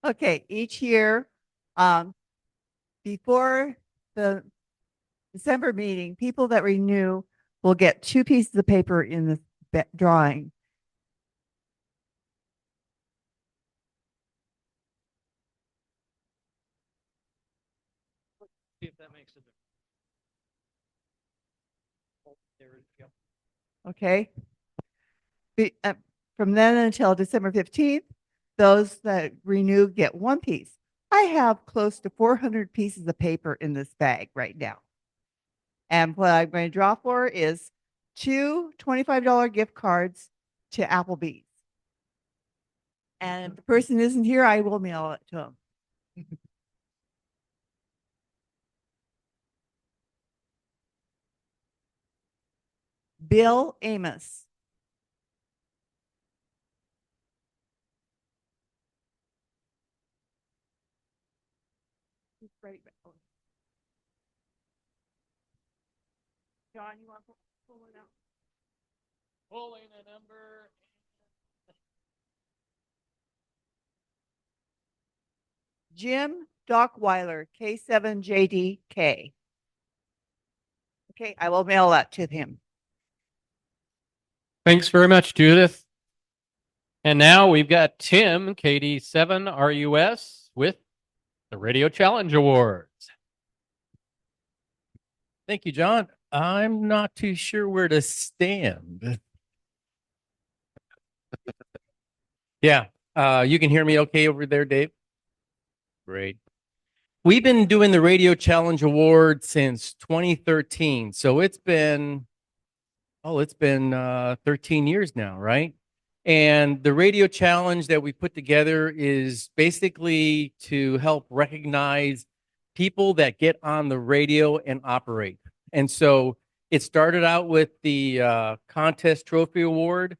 Okay, each year, um, before the December meeting, people that renew will get 2 pieces of paper in the drawing. See if that makes a difference. Yep. Okay. Be, from then until December 15th, those that renew get 1 piece. I have close to 400 pieces of paper in this bag right now. And what I'm going to draw for is two $25 gift cards to Applebee's. And if the person isn't here, I will mail it to them. Bill Amos. John, you want to pull it out? Pulling a number. Jim Dockweiler, K7JDK. Okay, I will mail that to him. Thanks very much, Judith. And now we've got Tim, KD7RUS, with the Radio Challenge Awards. Thank you, John. I'm not too sure where to stand. Yeah, you can hear me okay over there, Dave? Great. We've been doing the Radio Challenge Award since 2013, so it's been 13 years now, right? And the Radio Challenge that we put together is basically to help recognize people that get on the radio and operate. And so it started out with the Contest Trophy Award,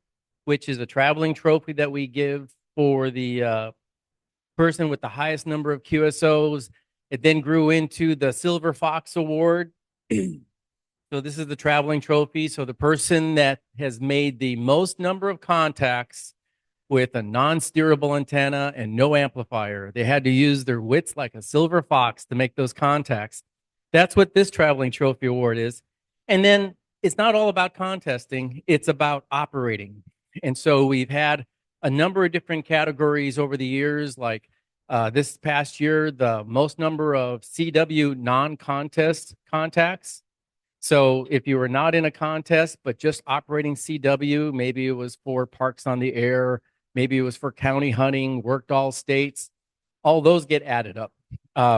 which is a traveling trophy that we give for the person with the highest number of QSOs. It then grew into the Silver Fox Award. So this is the traveling trophy. So the person that has made the most number of contacts with a non-steerable antenna and no amplifier, they had to use their wits like a silver fox to make those contacts. That's what this traveling trophy award is. And then it's not all about contesting, it's about operating. And so we've had a number of different categories over the years, like this past year, the most number of CW non-contest contacts. So if you were not in a contest, but just operating CW, maybe it was for Parks on the Air, maybe it was for county hunting, worked all states, all those get added up.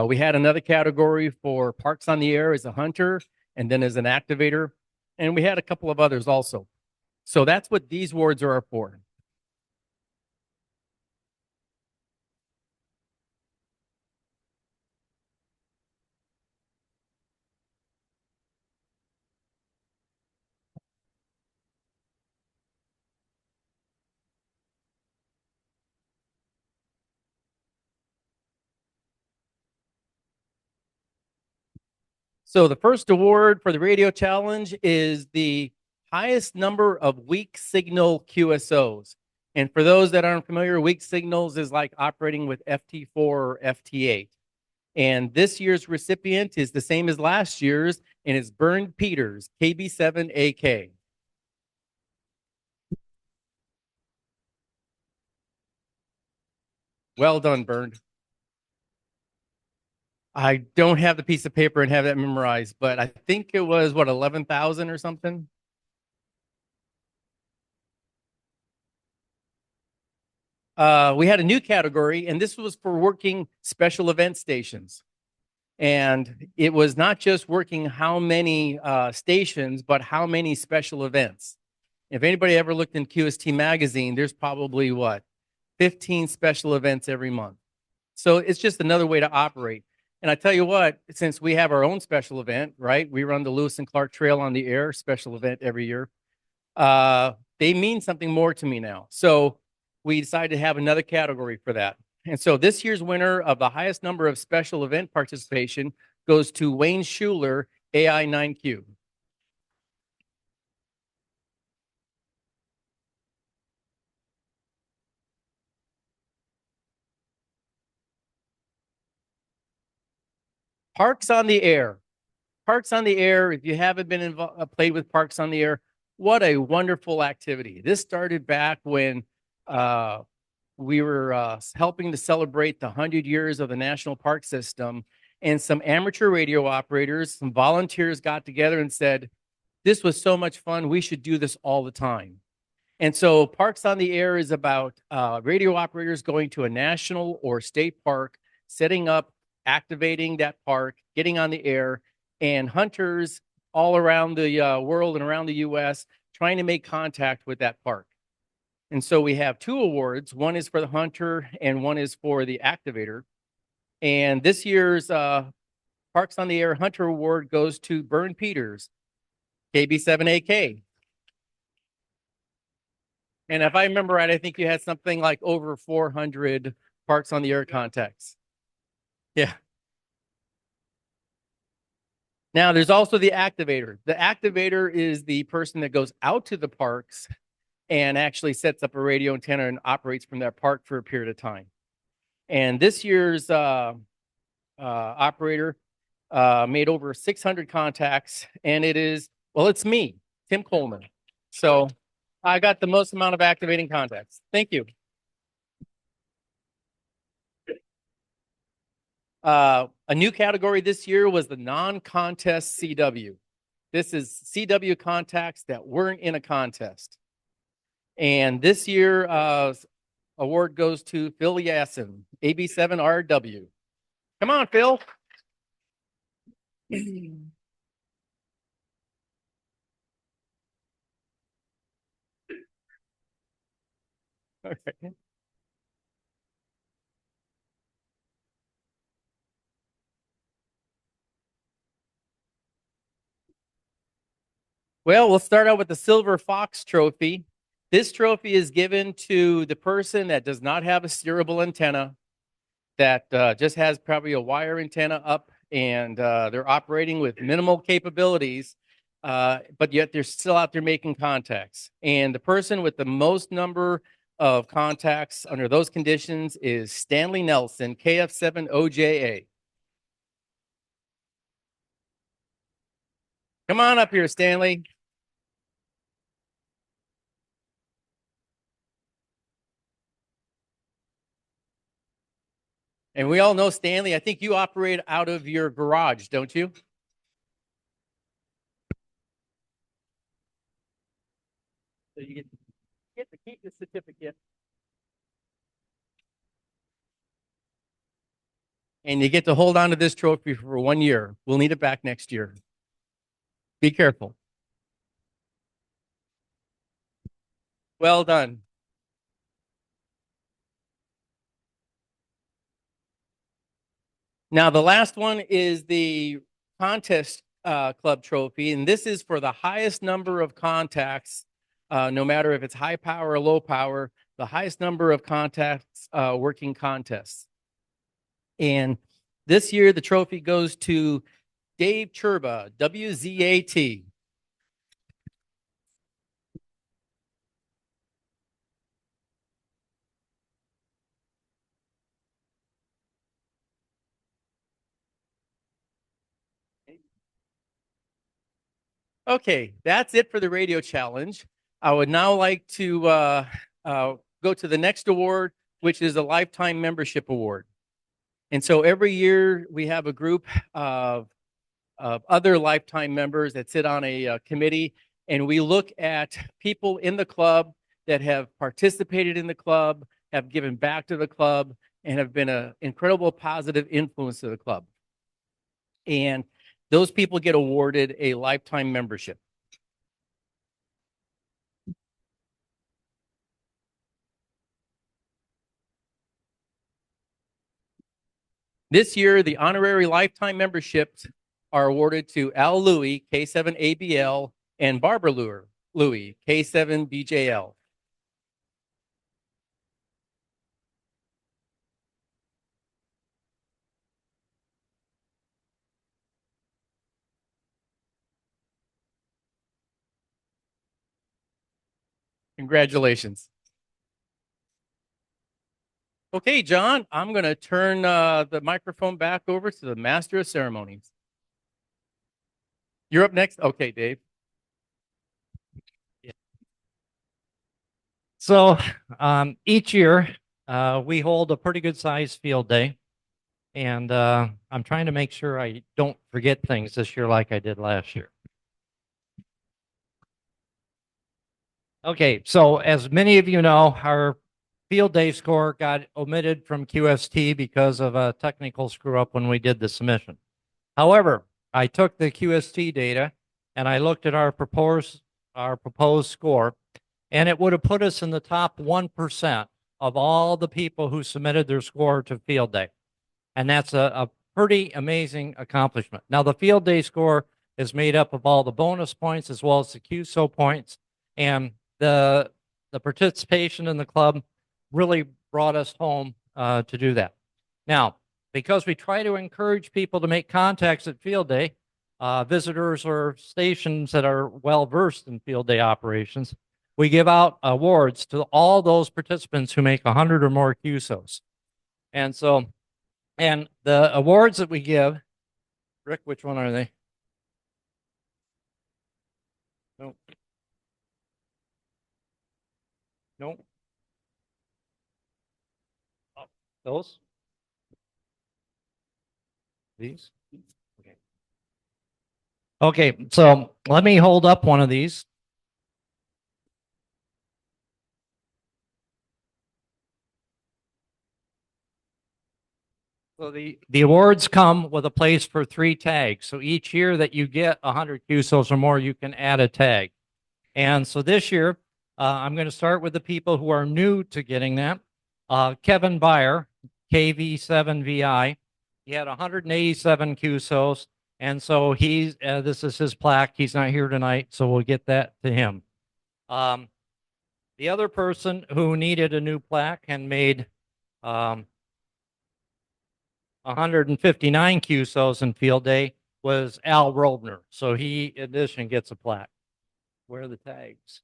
We had another category for Parks on the Air as a hunter and then as an activator. And we had a couple of others also. So that's what these awards are for. So the first award for the radio challenge is the highest number of weak signal QSOs. And for those that aren't familiar, weak signals is like operating with FT4 or FT8. And this year's recipient is the same as last year's, and it's Bernd Peters, KB7AK. Well done, Bernd. I don't have the piece of paper and have that memorized, but I think it was, what, 11,000 or something? We had a new category, and this was for working special event stations. And it was not just working how many stations, but how many special events. If anybody ever looked in QST magazine, there's probably what, 15 special events every month. So it's just another way to operate. And I tell you what, since we have our own special event, right? We run the Lewis and Clark Trail on the Air special event every year. They mean something more to me now. So we decided to have another category for that. And so this year's winner of the highest number of special event participation goes to Wayne Schuler, AI9Q. Parks on the Air. Parks on the Air, if you haven't been played with Parks on the Air, what a wonderful activity. This started back when we were helping to celebrate the 100 years of the National Park System, and some amateur radio operators, some volunteers got together and said, this was so much fun, we should do this all the time. And so Parks on the Air is about radio operators going to a national or state park, setting up, activating that park, getting on the air, and hunters all around the world and around the US trying to make contact with that park. And so we have two awards. One is for the hunter and one is for the activator. And this year's Parks on the Air Hunter Award goes to Vern Peters, KB7AK. And if I remember right, I think you had something like over 400 Parks on the Air contacts. Yeah. Now, there's also the activator. The activator is the person that goes out to the parks and actually sets up a radio antenna and operates from that park for a period of time. And this year's operator made over 600 contacts, and it's me, Tim Coleman. So I got the most amount of activating contacts. Thank you. A new category this year was the non-contest CW. This is CW contacts that weren't in a contest. And this year, award goes to Phil Yassin, AB7RW. Come on, Phil. Okay. Well, we'll start out with the Silver Fox Trophy. This trophy is given to the person that does not have a steerable antenna, that just has probably a wire antenna up, and they're operating with minimal capabilities, but yet they're still out there making contacts. And the person with the most number of contacts under those conditions is Stanley Nelson, KF7OJA. Come on up here, Stanley. And we all know Stanley, I think you operate out of your garage, don't you? So you get to keep the certificate. And you get to hold on to this trophy for 1 year. We'll need it back next year. Be careful. Well done. Now, the last one is the contest club trophy, and this is for the highest number of contacts, no matter if it's high power or low power, the highest number of contacts working contests. And this year, the trophy goes to Dave Churba, WZAT. Okay, that's it for the radio challenge. I would now like to go to the next award, which is a lifetime membership award. And so every year we have a group of other lifetime members that sit on a committee, and we look at people in the club that have participated in the club, have given back to the club, and have been an incredible positive influence to the club. And those people get awarded a lifetime membership. This year, the honorary lifetime memberships are awarded to Al Louie, K7ABL, and Barbara Louie, K7BJL. Congratulations. Okay, John, I'm going to turn the microphone back over to the Master of Ceremonies. You're up next. Okay, Dave. So each year we hold a pretty good sized field day. And I'm trying to make sure I don't forget things this year like I did last year. Okay, so as many of you know, our field day score got omitted from QST because of a technical screw up when we did the submission. However, I took the QST data and I looked at our proposed score, and it would have put us in the top 1% of all the people who submitted their score to field day. And that's a pretty amazing accomplishment. Now, the field day score is made up of all the bonus points as well as the QSO points, and the participation in the club really brought us home to do that. Now, because we try to encourage people to make contacts at field day, visitors or stations that are well versed in field day operations, we give out awards to all those participants who make 100 or more QSOs. And so, and the awards that we give, Rick, which one are they? No. No. Oh, those? These? Okay. Okay, so let me hold up one of these. So the awards come with a place for 3 tags. So each year that you get 100 QSOs or more, you can add a tag. And so this year, I'm going to start with the people who are new to getting that. Kevin Byer, KV7VI, he had 187 QSOs. And so this is his plaque. He's not here tonight, so we'll get that to him. The other person who needed a new plaque and made 159 QSOs in field day was Al Robner. So he, in addition, gets a plaque. Where are the tags?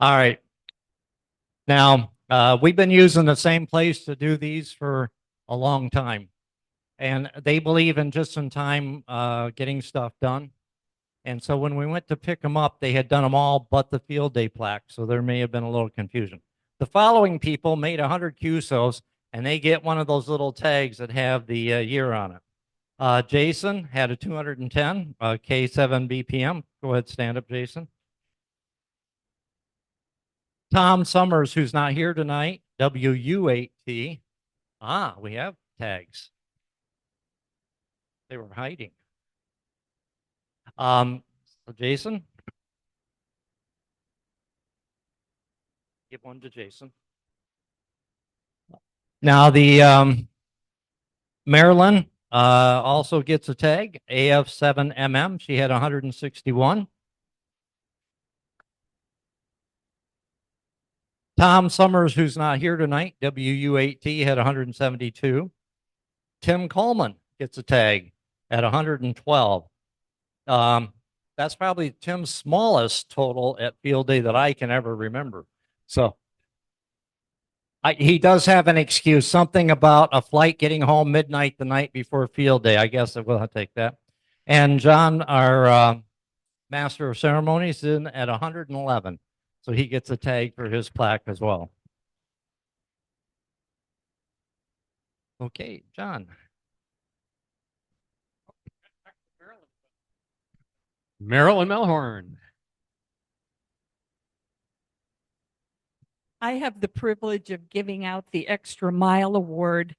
All right. Now, we've been using the same place to do these for a long time. And they believe in just in time getting stuff done. And so when we went to pick them up, they had done them all but the field day plaque. So there may have been a little confusion. The following people made 100 QSOs, and they get one of those little tags that have the year on it. Jason had a 210 K7 BPM. Go ahead, stand up, Jason. Tom Summers, who's not here tonight, WU8T. Ah, we have tags. They were hiding. So Jason. Give one to Jason. Now the Marilyn also gets a tag, AF7MM. She had 161. Tom Summers, who's not here tonight, WU8T, had 172. Tim Coleman gets a tag at 112. That's probably Tim's smallest total at field day that I can ever remember. So he does have an excuse, something about a flight getting home midnight the night before field day. I guess I will take that. And John, our master of ceremonies, is in at 111. So he gets a tag for his plaque as well. Okay, John. Marilyn Melhorn. I have the privilege of giving out the Extra Mile Award.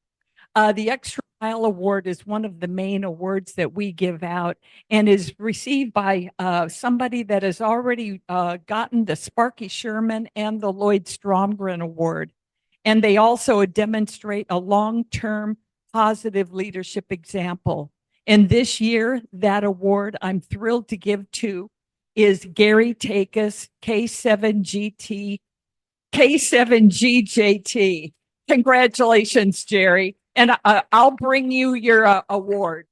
The Extra Mile Award is one of the main awards that we give out and is received by somebody that has already gotten the Sparky Sherman and the Lloyd Stromgren Award. And they also demonstrate a long-term positive leadership example. And this year, that award I'm thrilled to give to is Gary Takis, K7GJT. Congratulations, Jerry. And I'll bring you your award.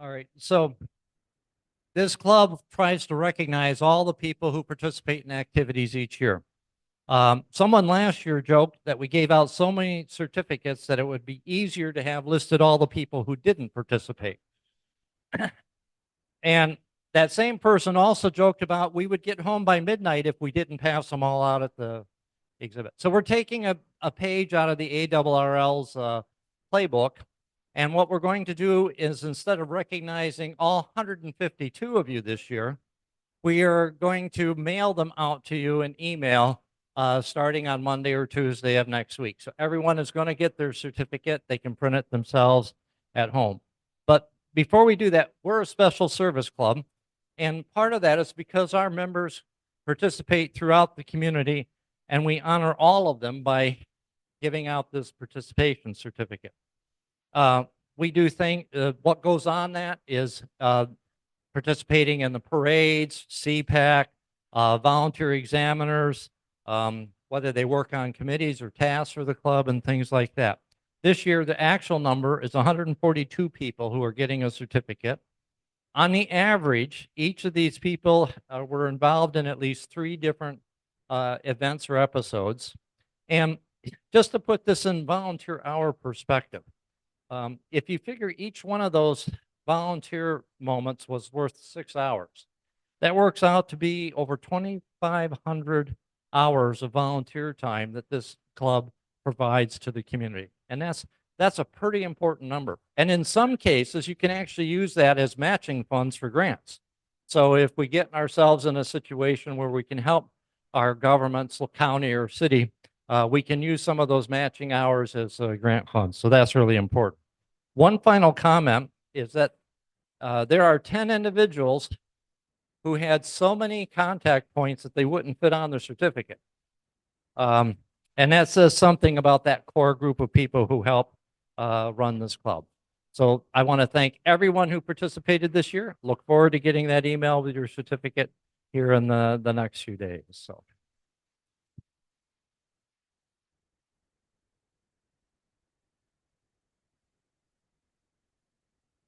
All right. So this club tries to recognize all the people who participate in activities each year. Someone last year joked that we gave out so many certificates that it would be easier to have listed all the people who didn't participate. And that same person also joked about we would get home by midnight if we didn't pass them all out at the exhibit. So we're taking a page out of the ARRL's playbook. And what we're going to do is, instead of recognizing all 152 of you this year, we are going to mail them out to you in email starting on Monday or Tuesday of next week. So everyone is going to get their certificate. They can print it themselves at home. But before we do that, we're a special service club. And part of that is because our members participate throughout the community, and we honor all of them by giving out this participation certificate. We do think what goes on that is participating in the parades, CPAC, volunteer examiners, whether they work on committees or tasks for the club and things like that. This year, the actual number is 142 people who are getting a certificate. On the average, each of these people were involved in at least 3 different events or episodes. And just to put this in volunteer hour perspective, if you figure each one of those volunteer moments was worth 6 hours, that works out to be over 2,500 hours of volunteer time that this club provides to the community. And that's a pretty important number. And in some cases, you can actually use that as matching funds for grants. So if we get ourselves in a situation where we can help our governments, county or city, we can use some of those matching hours as grant funds. So that's really important. One final comment is that there are 10 individuals who had so many contact points that they wouldn't fit on their certificate. And that says something about that core group of people who help run this club. So I want to thank everyone who participated this year. Look forward to getting that email with your certificate here in the next few days. So.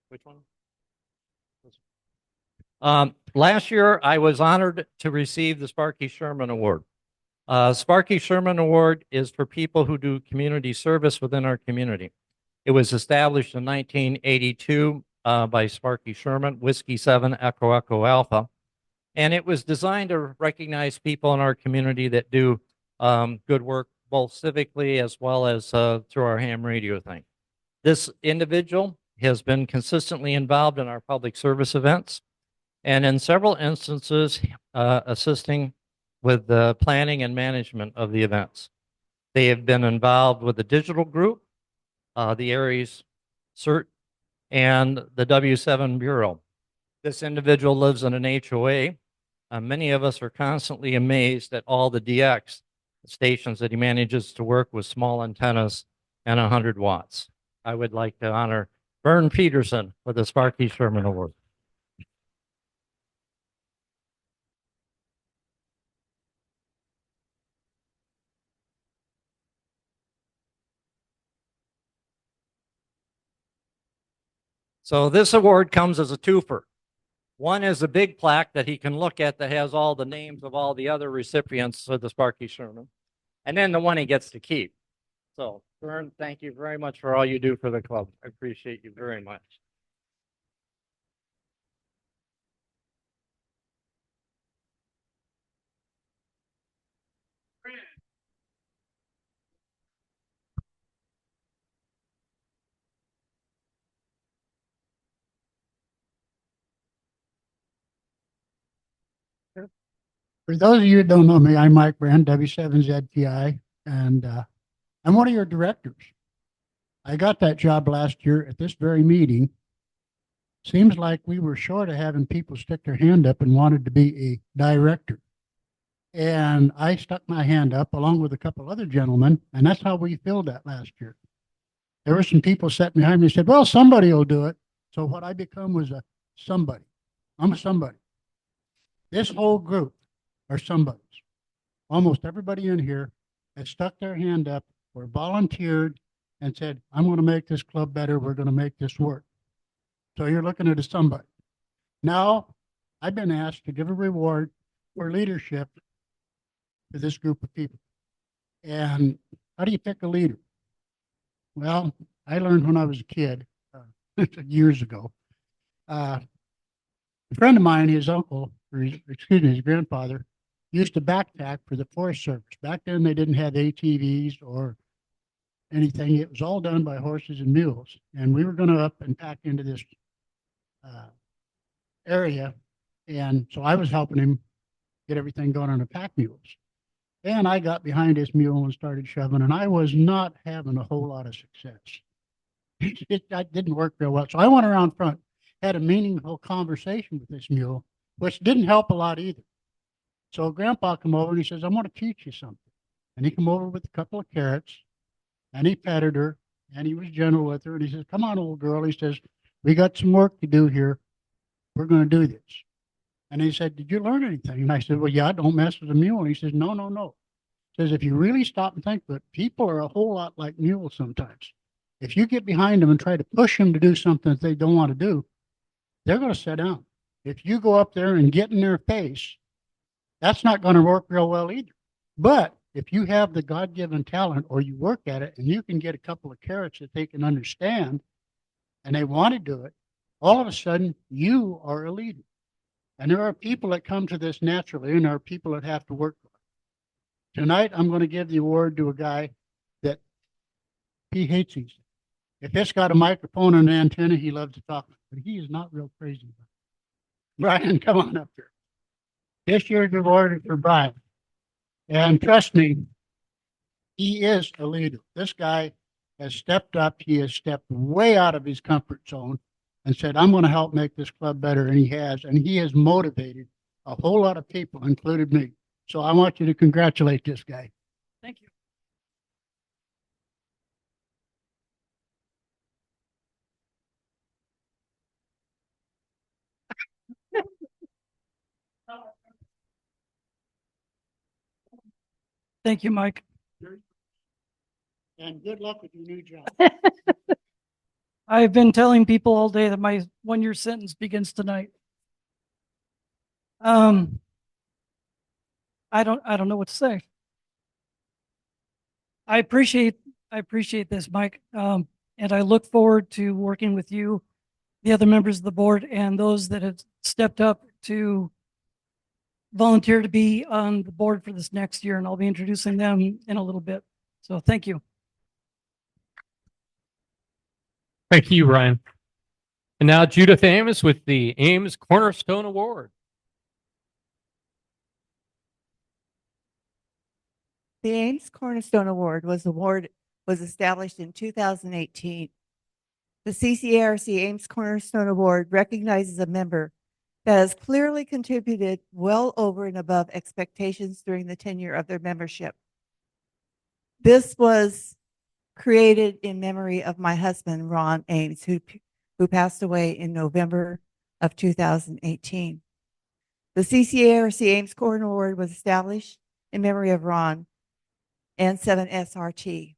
Which one? Last year, I was honored to receive the Sparky Sherman Award. Sparky Sherman Award is for people who do community service within our community. It was established in 1982 by Sparky Sherman, Whiskey 7 Echo Echo Alpha. And it was designed to recognize people in our community that do good work, both civically as well as through our ham radio thing. This individual has been consistently involved in our public service events, and in several instances, assisting with the planning and management of the events. They have been involved with the digital group, the Aries CERT, and the W7 Bureau. This individual lives in an HOA. Many of us are constantly amazed at all the DX stations that he manages to work with small antennas and 100 watts. I would like to honor Vern Peterson with the Sparky Sherman Award. So this award comes as a twofer. One is a big plaque that he can look at that has all the names of all the other recipients of the Sparky Sherman, and then the one he gets to keep. So, Vern, thank you very much for all you do for the club. I appreciate you very much. For those of you who don't know me, I'm Mike Brand, W7ZTI, and I'm one of your directors. I got that job last year at this very meeting. Seems like we were short of having people stick their hand up and wanted to be a director. And I stuck my hand up along with a couple other gentlemen, and that's how we filled that last year. There were some people sitting behind me and said, well, somebody will do it. So what I become was a somebody. I'm a somebody. This whole group are somebodies. Almost everybody in here has stuck their hand up or volunteered and said, I'm going to make this club better. We're going to make this work. So you're looking at a somebody. Now, I've been asked to give a reward for leadership to this group of people. And how do you pick a leader? Well, I learned when I was a kid, years ago. A friend of mine, his uncle, or his grandfather, used to backpack for the Forest Service. Back then, they didn't have ATVs or anything. It was all done by horses and mules. And we were going to up and pack into this area. And so I was helping him get everything going on the pack mules. And I got behind this mule and started shoving, and I was not having a whole lot of success. That didn't work real well. So I went around front, had a meaningful conversation with this mule, which didn't help a lot either. So Grandpa come over and he says, I'm going to teach you something. And he come over with a couple of carrots, and he petted her, and he was gentle with her. And he says, come on, old girl. He says, we got some work to do here. We're going to do this. And he said, did you learn anything? And I said, well, yeah, don't mess with a mule. And he says, no, no, no. He says, if you really stop and think of it, people are a whole lot like mules sometimes. If you get behind them and try to push them to do something that they don't want to do, they're going to sit down. If you go up there and get in their face, that's not going to work real well either. But if you have the God-given talent or you work at it and you can get a couple of carrots that they can understand and they want to do it, all of a sudden you are a leader. And there are people that come to this naturally, and there are people that have to work for it. Tonight, I'm going to give the award to a guy that he hates these. If it's got a microphone and an antenna, he loves to talk, but he is not real crazy about it. Brian, come on up here. This year's award is for Brian. And trust me, he is a leader. This guy has stepped up. He has stepped way out of his comfort zone and said, I'm going to help make this club better. And he has. And he has motivated a whole lot of people, including me. So I want you to congratulate this guy. Thank you. Thank you, Mike. And good luck with your new job. I've been telling people all day that my 1-year sentence begins tonight. I don't know what to say. I appreciate this, Mike. And I look forward to working with you, the other members of the board, and those that have stepped up to volunteer to be on the board for this next year. And I'll be introducing them in a little bit. So thank you. Thank you, Ryan. And now Judith Ames with the Ames Cornerstone Award. The Ames Cornerstone Award was established in 2018. The CCARC Ames Cornerstone Award recognizes a member that has clearly contributed well over and above expectations during the tenure of their membership. This was created in memory of my husband, Ron Ames, who passed away in November of 2018. The CCARC Ames Corner Award was established in memory of Ron and 7SRT.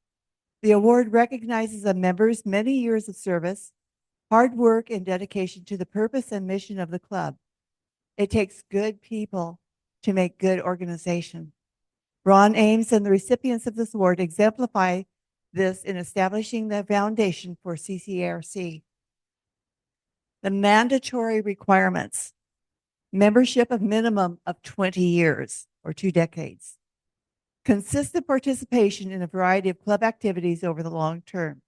The award recognizes a member's many years of service, hard work, and dedication to the purpose and mission of the club. It takes good people to make good organization. Ron Ames and the recipients of this award exemplify this in establishing the foundation for CCARC. The mandatory requirements: membership of minimum of 20 years or 2 decades, consistent participation in a variety of club activities over the long term.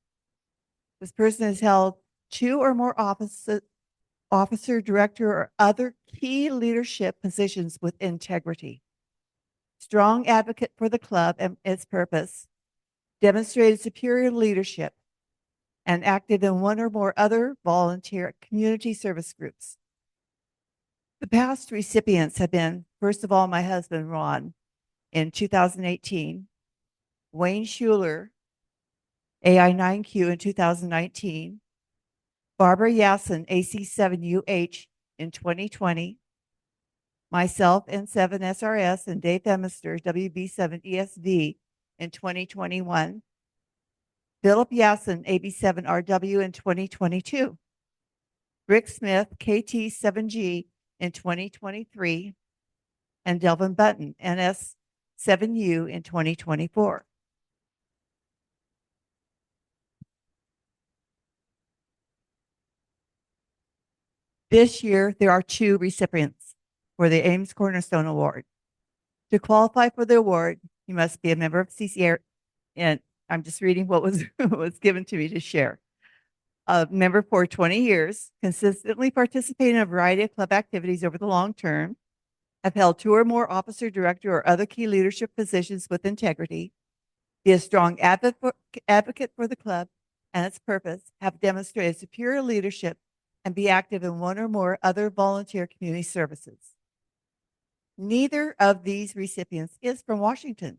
This person has held 2 or more offices officer, director, or other key leadership positions with integrity. Strong advocate for the club and its purpose, demonstrated superior leadership, and active in one or more other volunteer community service groups. The past recipients have been, first of all, my husband, Ron, in 2018, Wayne Schuler, AI9Q in 2019, Barbara Yassen, AC7UH in 2020, myself, N7SRS, and Dave Emister, WB7ESV in 2021, Philip Yassen, AB7RW in 2022, Rick Smith, KT7G in 2023, and Delvin Button, NS7U in 2024. This year, there are 2 recipients for the Ames Cornerstone Award. To qualify for the award, you must be a member of CCARC, and I'm just reading what was, was given to me to share. A member for 20 years, consistently participate in a variety of club activities over the long term, have held 2 or more officer, director, or other key leadership positions with integrity, be a strong advocate for the club and its purpose, have demonstrated superior leadership, and be active in one or more other volunteer community services. Neither of these recipients is from Washington.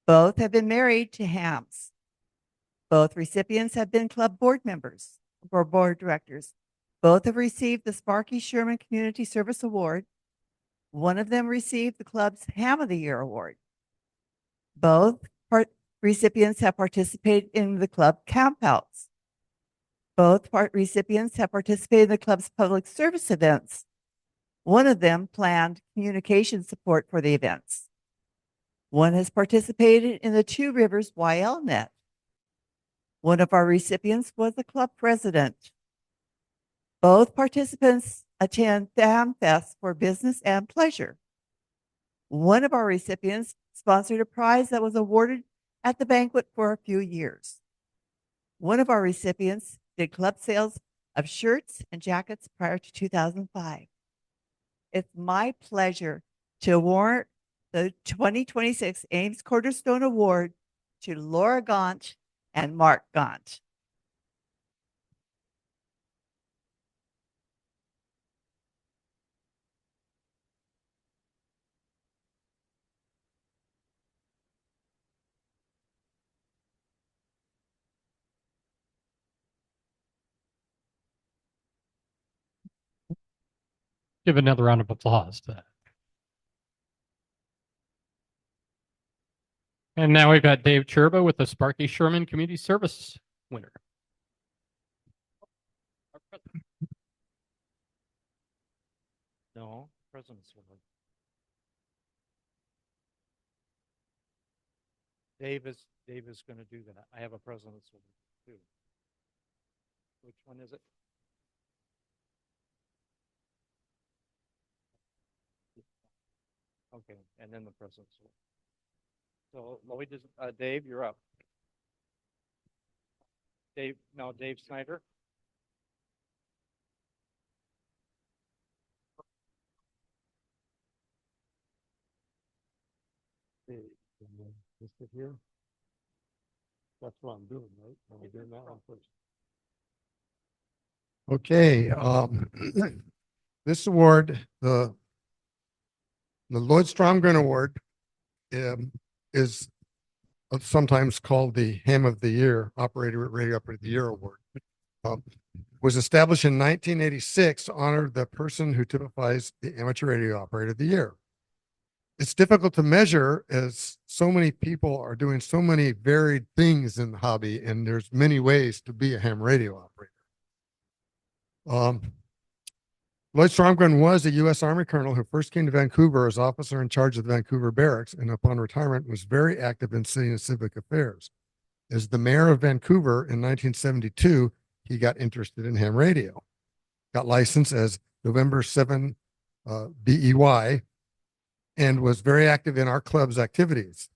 Both have been married to hams. Both recipients have been club board members or board directors. Both have received the Sparky Sherman Community Service Award. One of them received the club's Ham of the Year Award. Both recipients have participated in the club campouts. Both recipients have participated in the club's public service events. One of them planned communication support for the events. One has participated in the Two Rivers YLNet. One of our recipients was the club president. Both participants attend Ham Fest for business and pleasure. One of our recipients sponsored a prize that was awarded at the banquet for a few years. One of our recipients did club sales of shirts and jackets prior to 2005. It's my pleasure to award the 2026 Ames Cornerstone Award to Laura Gaunt and Mark Gaunt. Give another round of applause to that. And now we've got Dave Churba with the Sparky Sherman Community Service winner. No, President's Award. Dave is going to do that. I have a President's Award too. Which one is it? Okay, and then the President's Award. So Lloyd is, Dave, you're up. Dave Snyder. Sit here. That's what I'm doing, right? I'm doing that one first. Okay, this award, the Lloyd Stromgren Award, is sometimes called the Ham of the Year, Radio Operator of the Year Award. Was established in 1986 to honor the person who typifies the amateur radio operator of the year. It's difficult to measure as so many people are doing so many varied things in the hobby, and there's many ways to be a ham radio operator. Lloyd Stromgren was a U.S. Army colonel who first came to Vancouver as officer in charge of the Vancouver barracks, and upon retirement was very active in city and civic affairs. As the mayor of Vancouver in 1972, he got interested in ham radio, got licensed as November 7 BEY, and was very active in our club's activities.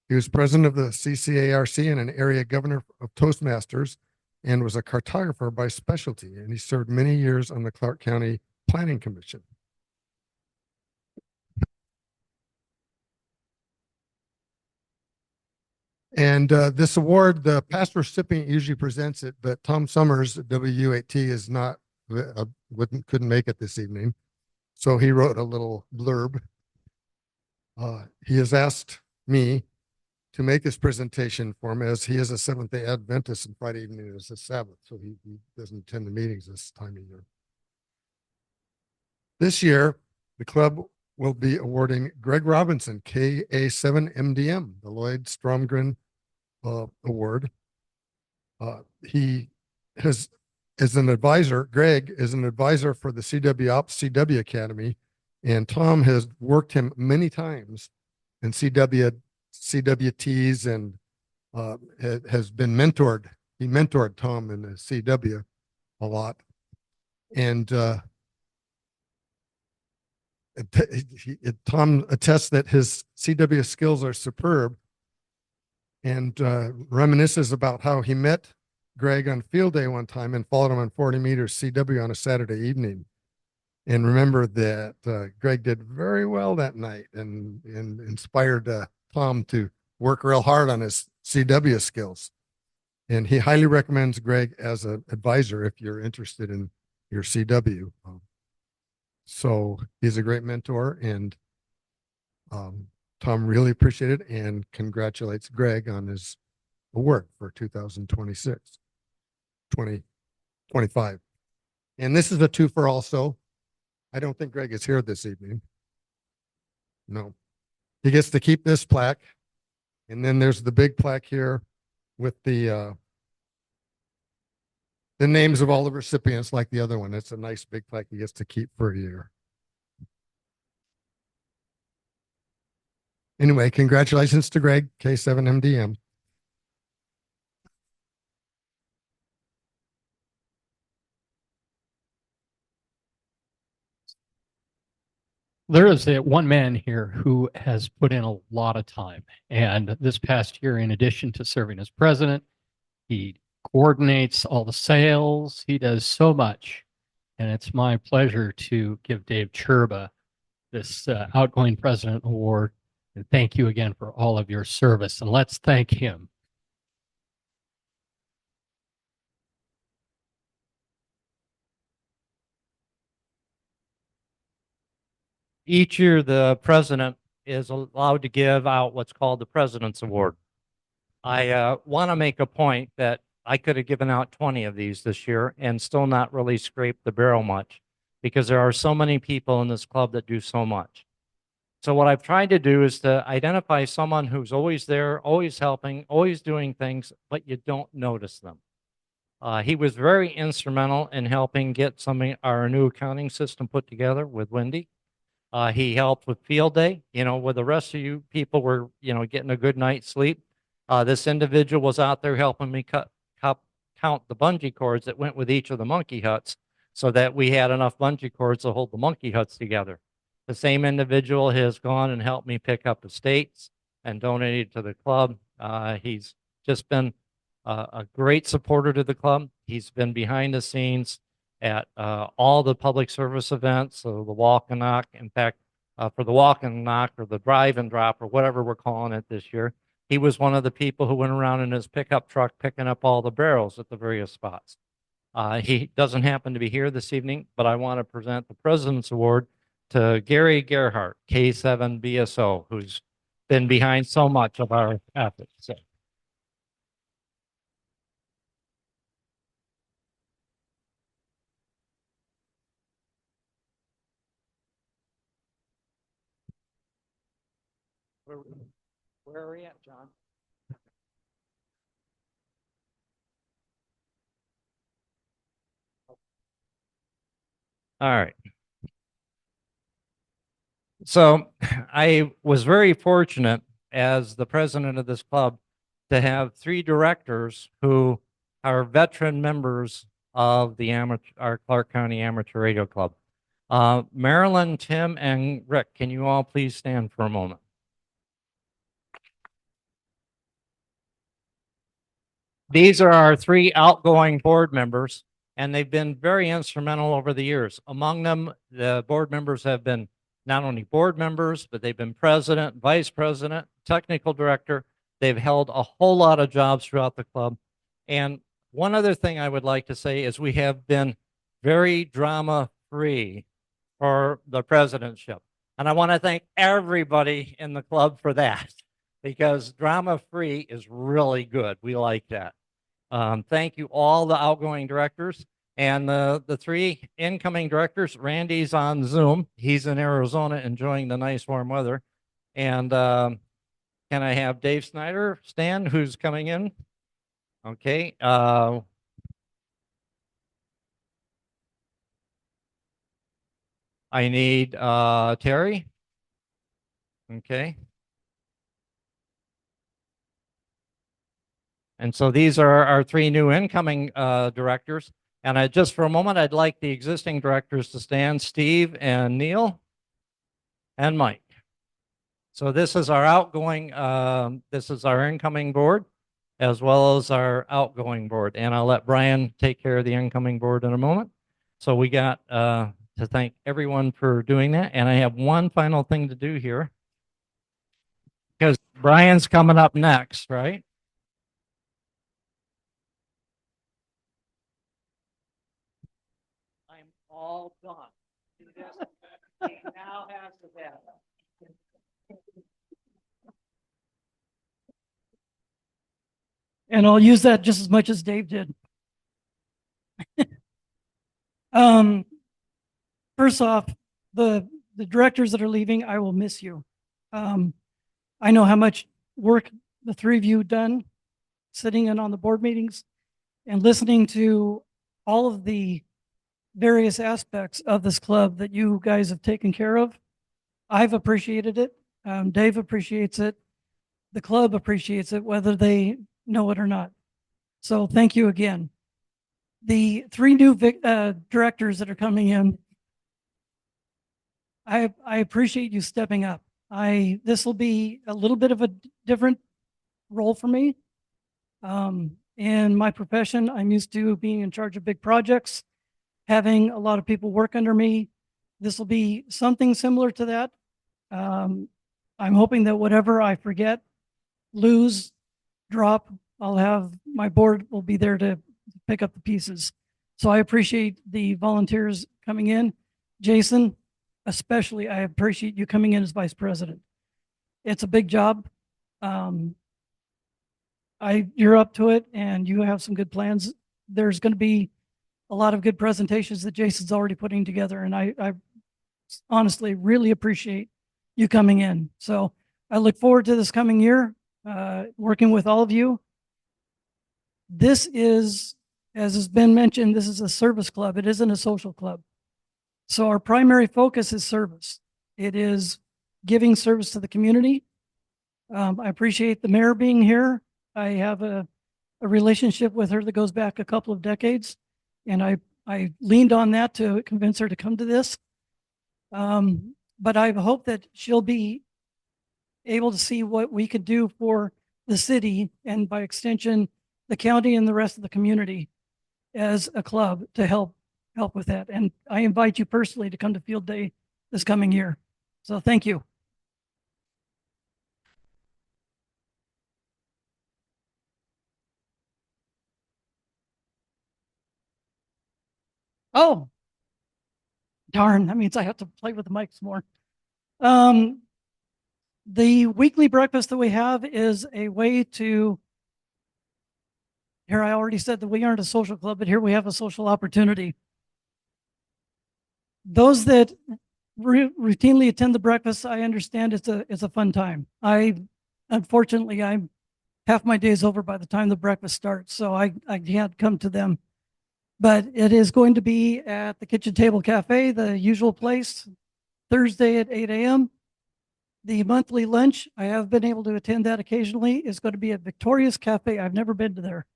He was president of the CCARC and an area governor of Toastmasters, and was a cartographer by specialty, and he served many years on the Clark County Planning Commission. And this award, the past recipient usually presents it, but Tom Summers, WUAT, is not, couldn't make it this evening. So he wrote a little blurb. He has asked me to make this presentation for him, as he is a Seventh-day Adventist and Friday evening is his Sabbath, so he doesn't attend the meetings this time of year. This year, the club will be awarding Greg Robinson, KA7MDM, the Lloyd Stromgren Award. He is an advisor. Greg is an advisor for the CW Ops CW Academy, and Tom has worked him many times in CWTs and has been mentored. He mentored Tom in the CW a lot. And Tom attests that his CW skills are superb, and reminisces about how he met Greg on field day one time and followed him on 40 meters CW on a Saturday evening. And remember that Greg did very well that night and inspired Tom to work real hard on his CW skills. And he highly recommends Greg as an advisor if you're interested in your CW. So he's a great mentor, and Tom really appreciated it and congratulates Greg on his award for 2025. And this is a twofer also. I don't think Greg is here this evening. No. He gets to keep this plaque. And then there's the big plaque here with the names of all the recipients like the other one. It's a nice big plaque he gets to keep for a year. Anyway, congratulations to Greg, K7MDM. There is one man here who has put in a lot of time. And this past year, in addition to serving as president, he coordinates all the sales. He does so much. And it's my pleasure to give Dave Churba this outgoing president award. And thank you again for all of your service. And let's thank him. Each year, the president is allowed to give out what's called the President's Award. I want to make a point that I could have given out 20 of these this year and still not really scraped the barrel much, because there are so many people in this club that do so much. So what I've tried to do is to identify someone who's always there, always helping, always doing things, but you don't notice them. He was very instrumental in helping get our new accounting system put together with Wendy. He helped with field day, where the rest of you people were, getting a good night's sleep. This individual was out there helping me count the bungee cords that went with each of the monkey huts, so that we had enough bungee cords to hold the monkey huts together. The same individual has gone and helped me pick up estates and donated to the club. He's just been a great supporter to the club. He's been behind the scenes at all the public service events, so the walk and knock. In fact, for the walk and knock or the drive and drop or whatever we're calling it this year, he was one of the people who went around in his pickup truck picking up all the barrels at the various spots. He doesn't happen to be here this evening, but I want to present the President's Award to Gary Gerhardt, K7BSO, who's been behind so much of our efforts. So. Where are we at, John? All right. So I was very fortunate as the president of this club to have 3 directors who are veteran members of our Clark County Amateur Radio Club. Marilyn, Tim, and Rick, can you all please stand for a moment? These are our three outgoing board members, and they've been very instrumental over the years. Among them, the board members have been not only board members, but they've been president, vice president, technical director. They've held a whole lot of jobs throughout the club. And one other thing I would like to say is we have been very drama-free for the presidentship. And I want to thank everybody in the club for that, because drama-free is really good. We like that. Thank you all the outgoing directors and the three incoming directors. Randy's on Zoom. He's in Arizona enjoying the nice warm weather. And can I have Dave Snyder stand, who's coming in? Okay. I need Terry. Okay. And so these are our three new incoming directors. And just for a moment, I'd like the existing directors to stand, Steve and Neil and Mike. So this is our outgoing, this is our incoming board, as well as our outgoing board. And I'll let Brian take care of the incoming board in a moment. So we got to thank everyone for doing that. And I have one final thing to do here, because Brian's coming up next, right? I'm all done. He now has to have. And I'll use that just as much as Dave did. First off, the directors that are leaving, I will miss you. I know how much work the three of you done sitting in on the board meetings and listening to all of the various aspects of this club that you guys have taken care of. I've appreciated it. Dave appreciates it. The club appreciates it, whether they know it or not. So thank you again. The three new directors that are coming in, I appreciate you stepping up. This will be a little bit of a different role for me. In my profession, I'm used to being in charge of big projects, having a lot of people work under me. This will be something similar to that. I'm hoping that whatever I forget, lose, drop, I'll have my board will be there to pick up the pieces. So I appreciate the volunteers coming in. Jason, especially, I appreciate you coming in as vice president. It's a big job. You're up to it, and you have some good plans. There's going to be a lot of good presentations that Jason's already putting together, and I honestly really appreciate you coming in. So I look forward to this coming year, working with all of you. This is, as has been mentioned, this is a service club. It isn't a social club. So our primary focus is service. It is giving service to the community. I appreciate the mayor being here. I have a relationship with her that goes back a couple of decades, and I leaned on that to convince her to come to this. But I hope that she'll be able to see what we could do for the city, and by extension, the county and the rest of the community as a club to help with that. And I invite you personally to come to Field Day this coming year. So thank you. Oh, darn, that means I have to play with the mics more. The weekly breakfast that we have is a way to, here I already said that we aren't a social club, but here we have a social opportunity. Those that routinely attend the breakfast, I understand it's a fun time. Unfortunately, I'm half my day's over by the time the breakfast starts, so I can't come to them. But it is going to be at the Kitchen Table Cafe, the usual place, Thursday at 8 a.m. The monthly lunch, I have been able to attend that occasionally, is going to be at Victoria's Cafe. I've never been to there.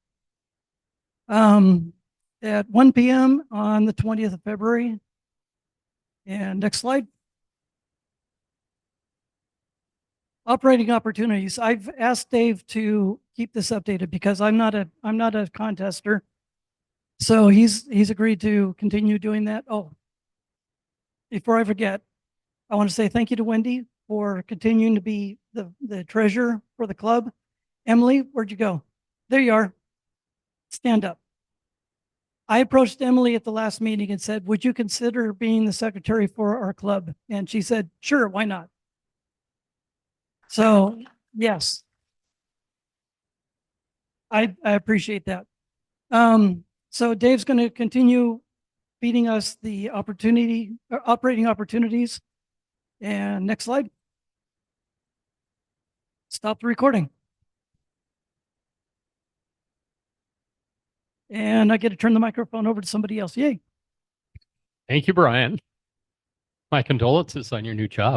At 1 p.m. on the 20th of February. And next slide. operating opportunities. I've asked Dave to keep this updated because I'm not a contester. So he's agreed to continue doing that. Oh, before I forget, I want to say thank you to Wendy for continuing to be the treasurer for the club. Emily, where'd you go? There you are. Stand up. I approached Emily at the last meeting and said, would you consider being the secretary for our club? And she said, sure, why not? So, yes, I appreciate that. So Dave's going to continue feeding us the operating opportunities. And next slide. Stop the recording. And I get to turn the microphone over to somebody else. Yay. Thank you, Brian. My condolences on your new job.